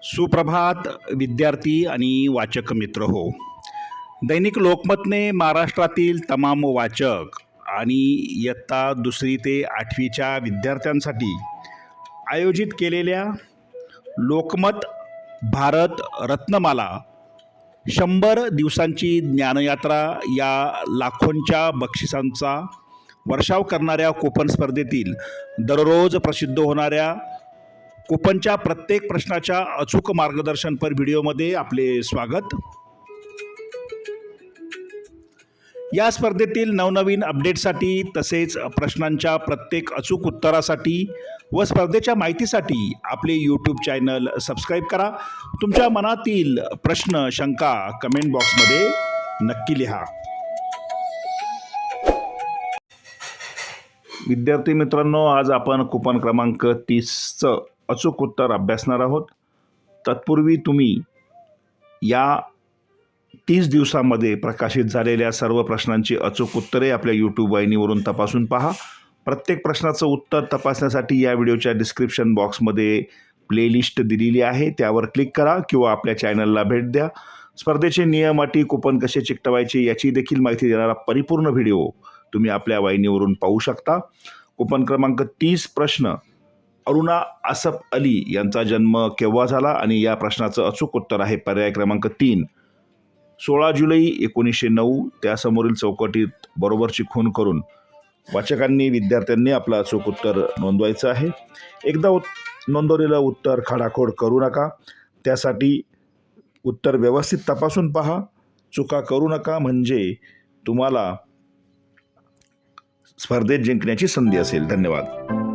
सुप्रभात विद्यार्थी आणि वाचक मित्र हो. दैनिक लोकमतने महाराष्ट्रातील तमाम वाचक आणि इयत्ता 2री ते 8वीच्या विद्यार्थ्यांसाठी आयोजित केलेल्या लोकमत भारत रत्नमाला 100 दिवसांची ज्ञानयात्रा या लाखोंच्या बक्षिसांचा वर्षाव करणाऱ्या कूपन स्पर्धेतील दररोज प्रसिद्ध होणाऱ्या कूपनच्या प्रत्येक प्रश्नाच्या अचूक मार्गदर्शनपर व्हिडिओमध्ये आपले स्वागत. या स्पर्धेतील नवनवीन अपडेटसाठी तसेच प्रश्नांच्या प्रत्येक अचूक उत्तरासाठी व स्पर्धेच्या माहितीसाठी आपले यूट्यूब चॅनल सबस्क्राईब करा. तुमच्या मनातील प्रश्न शंका कमेंट बॉक्समध्ये नक्की लिहा. विद्यार्थी मित्रांनो, आज आपण कूपन क्रमांक 30चं अचूक उत्तर अभ्यासणार आहोत. तत्पूर्वी तुम्ही या 30 दिवसामध्ये प्रकाशित झालेल्या सर्व प्रश्नांची अचूक उत्तरे आपल्या यूट्यूब वाहिनीवरून तपासून पहा. प्रत्येक प्रश्नाचं उत्तर तपासण्यासाठी या व्हिडिओच्या डिस्क्रिप्शन बॉक्समध्ये प्लेलिस्ट दिलेली आहे, त्यावर क्लिक करा किंवा आपल्या चॅनलला भेट द्या. स्पर्धेचे नियम, अटी, कूपन कसे चिकटवायचे याची देखील माहिती देणारा परिपूर्ण व्हिडिओ तुम्ही आपल्या वाहिनीवरून पाहू शकता. कूपन क्रमांक 30 प्रश्न: अरुणा असफ अली यांचा जन्म केव्हा झाला? आणि या प्रश्नाचं अचूक उत्तर आहे पर्याय क्रमांक 3, 16 जुलै 1909. त्यासमोरील चौकटीत बरोबरची खूण करून वाचकांनी, विद्यार्थ्यांनी आपलं अचूक उत्तर नोंदवायचं आहे. एकदा नोंदवलेलं उत्तर खाडाखोड करू नका. त्यासाठी उत्तर व्यवस्थित तपासून पहा, चुका करू नका, म्हणजे तुम्हाला स्पर्धेत जिंकण्याची संधी असेल. धन्यवाद.